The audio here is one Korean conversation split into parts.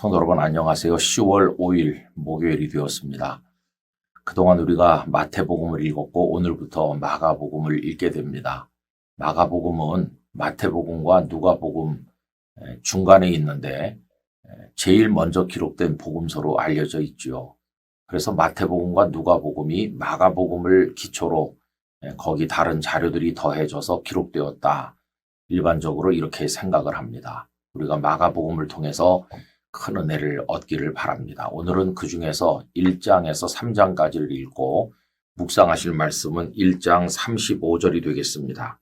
성도 여러분 안녕하세요. 10월 5일 목요일이 되었습니다. 그동안 우리가 마태복음을 읽었고 오늘부터 마가복음을 읽게 됩니다. 마가복음은 마태복음과 누가복음 중간에 있는데 제일 먼저 기록된 복음서로 알려져 있죠. 그래서 마태복음과 누가복음이 마가복음을 기초로 거기 다른 자료들이 더해져서 기록되었다. 일반적으로 이렇게 생각을 합니다. 우리가 마가복음을 통해서 큰 은혜를 얻기를 바랍니다. 오늘은 그 중에서 1장에서 3장까지를 읽고 묵상하실 말씀은 1장 35절이 되겠습니다.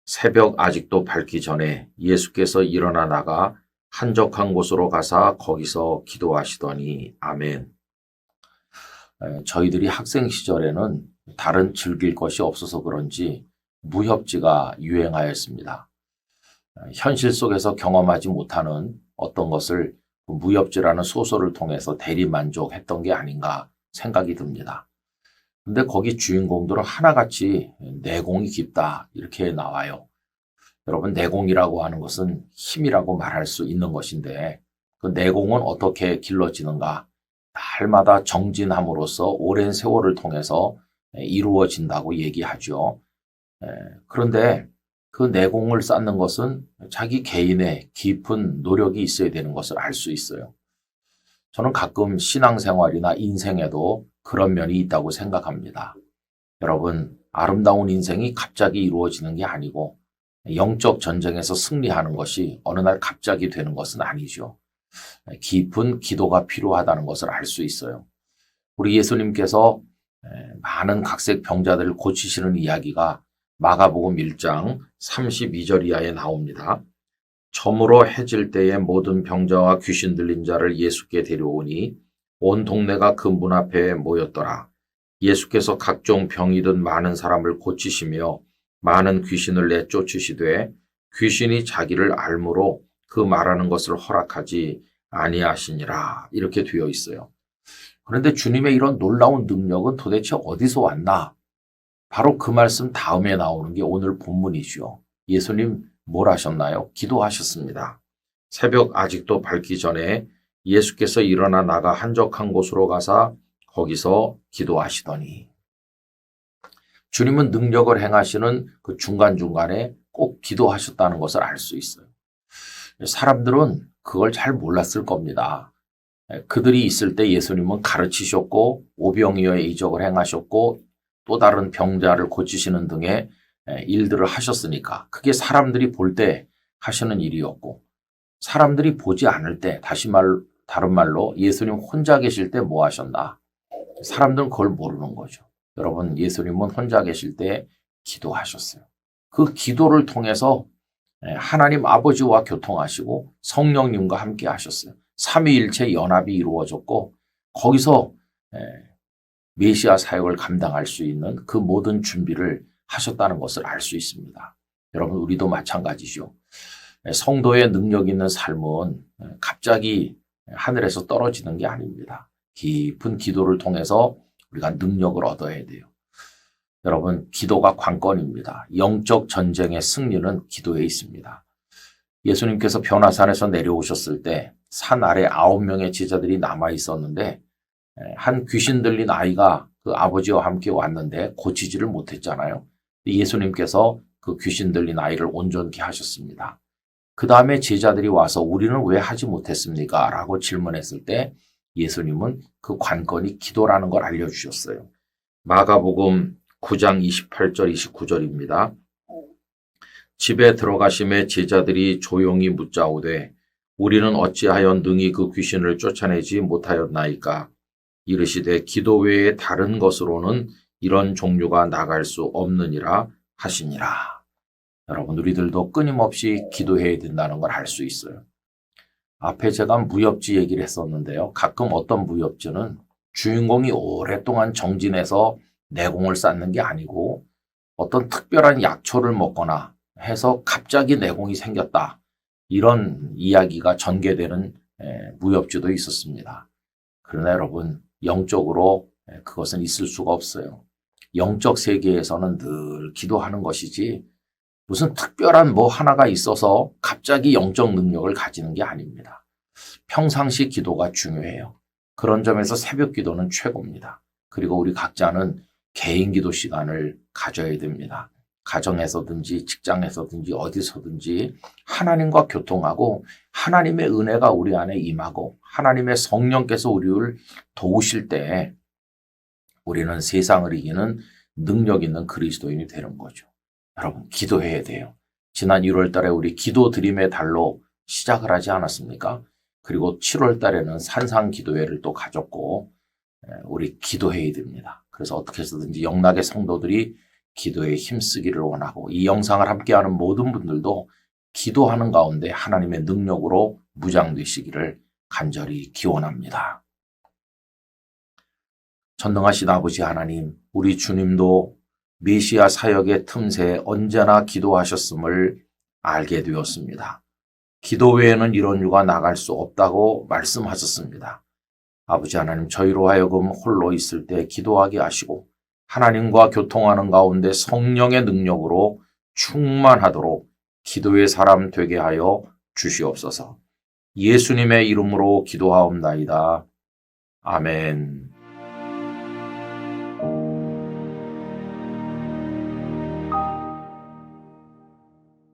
새벽 아직도 밝기 전에 예수께서 일어나 나가 한적한 곳으로 가사 거기서 기도하시더니 아멘. 저희들이 학생 시절에는 다른 즐길 것이 없어서 그런지 무협지가 유행하였습니다. 현실 속에서 경험하지 못하는 어떤 것을 무협지라는 소설을 통해서 대리만족했던 게 아닌가 생각이 듭니다. 근데 거기 주인공들은 하나같이 내공이 깊다 이렇게 나와요. 여러분 내공이라고 하는 것은 힘이라고 말할 수 있는 것인데 그 내공은 어떻게 길러지는가? 날마다 정진함으로써 오랜 세월을 통해서 이루어진다고 얘기하죠. 그런데 그 내공을 쌓는 것은 자기 개인의 깊은 노력이 있어야 되는 것을 알 수 있어요. 저는 가끔 신앙생활이나 인생에도 그런 면이 있다고 생각합니다. 여러분, 아름다운 인생이 갑자기 이루어지는 게 아니고 영적 전쟁에서 승리하는 것이 어느 날 갑자기 되는 것은 아니죠. 깊은 기도가 필요하다는 것을 알 수 있어요. 우리 예수님께서 많은 각색 병자들을 고치시는 이야기가 마가복음 1장 32절 이하에 나옵니다. 저물어 해질 때에 모든 병자와 귀신 들린 자를 예수께 데려오니 온 동네가 그 문 앞에 모였더라. 예수께서 각종 병이 든 많은 사람을 고치시며 많은 귀신을 내쫓으시되 귀신이 자기를 알므로 그 말하는 것을 허락하지 아니하시니라. 이렇게 되어 있어요. 그런데 주님의 이런 놀라운 능력은 도대체 어디서 왔나? 바로 그 말씀 다음에 나오는 게 오늘 본문이죠. 예수님 뭘 하셨나요? 기도하셨습니다. 새벽 아직도 밝기 전에 예수께서 일어나 나가 한적한 곳으로 가사 거기서 기도하시더니 주님은 능력을 행하시는 그 중간중간에 꼭 기도하셨다는 것을 알 수 있어요. 사람들은 그걸 잘 몰랐을 겁니다. 그들이 있을 때 예수님은 가르치셨고 오병이어의 이적을 행하셨고 또 다른 병자를 고치시는 등의 일들을 하셨으니까 그게 사람들이 볼 때 하시는 일이었고 사람들이 보지 않을 때 다른 말로 예수님 혼자 계실 때 뭐 하셨나? 사람들은 그걸 모르는 거죠. 여러분 예수님은 혼자 계실 때 기도하셨어요. 그 기도를 통해서 하나님 아버지와 교통하시고 성령님과 함께 하셨어요. 삼위일체 연합이 이루어졌고 거기서 메시아 사역을 감당할 수 있는 그 모든 준비를 하셨다는 것을 알 수 있습니다. 여러분 우리도 마찬가지죠. 성도의 능력 있는 삶은 갑자기 하늘에서 떨어지는 게 아닙니다. 깊은 기도를 통해서 우리가 능력을 얻어야 돼요. 여러분 기도가 관건입니다. 영적 전쟁의 승리는 기도에 있습니다. 예수님께서 변화산에서 내려오셨을 때 산 아래 9명의 제자들이 남아 있었는데 한 귀신 들린 아이가 그 아버지와 함께 왔는데 고치지를 못했잖아요. 예수님께서 그 귀신 들린 아이를 온전케 하셨습니다. 그 다음에 제자들이 와서 우리는 왜 하지 못했습니까? 라고 질문했을 때 예수님은 그 관건이 기도라는 걸 알려주셨어요. 마가복음 9장 28절 29절입니다. 집에 들어가심에 제자들이 조용히 묻자오되 우리는 어찌하여 능히 그 귀신을 쫓아내지 못하였나이까? 이르시되 기도 외에 다른 것으로는 이런 종류가 나갈 수 없느니라 하시니라. 여러분 우리들도 끊임없이 기도해야 된다는 걸 알 수 있어요. 앞에 제가 무협지 얘기를 했었는데요. 가끔 어떤 무협지는 주인공이 오랫동안 정진해서 내공을 쌓는 게 아니고 어떤 특별한 약초를 먹거나 해서 갑자기 내공이 생겼다. 이런 이야기가 전개되는 무협지도 있었습니다. 그러나 여러분 영적으로 그것은 있을 수가 없어요. 영적 세계에서는 늘 기도하는 것이지 무슨 특별한 뭐 하나가 있어서 갑자기 영적 능력을 가지는 게 아닙니다. 평상시 기도가 중요해요. 그런 점에서 새벽 기도는 최고입니다. 그리고 우리 각자는 개인 기도 시간을 가져야 됩니다. 가정에서든지 직장에서든지 어디서든지 하나님과 교통하고 하나님의 은혜가 우리 안에 임하고 하나님의 성령께서 우리를 도우실 때 우리는 세상을 이기는 능력 있는 그리스도인이 되는 거죠. 여러분, 기도해야 돼요. 지난 1월 달에 우리 기도 드림의 달로 시작을 하지 않았습니까? 그리고 7월 달에는 산상 기도회를 또 가졌고 우리 기도해야 됩니다. 그래서 어떻게 해서든지 영락의 성도들이 기도에 힘쓰기를 원하고 이 영상을 함께하는 모든 분들도 기도하는 가운데 하나님의 능력으로 무장되시기를 간절히 기원합니다. 전능하신 아버지 하나님, 우리 주님도 메시아 사역의 틈새에 언제나 기도하셨음을 알게 되었습니다. 기도 외에는 이런 유가 나갈 수 없다고 말씀하셨습니다. 아버지 하나님, 저희로 하여금 홀로 있을 때 기도하게 하시고 하나님과 교통하는 가운데 성령의 능력으로 충만하도록 기도의 사람 되게 하여 주시옵소서. 예수님의 이름으로 기도하옵나이다. 아멘.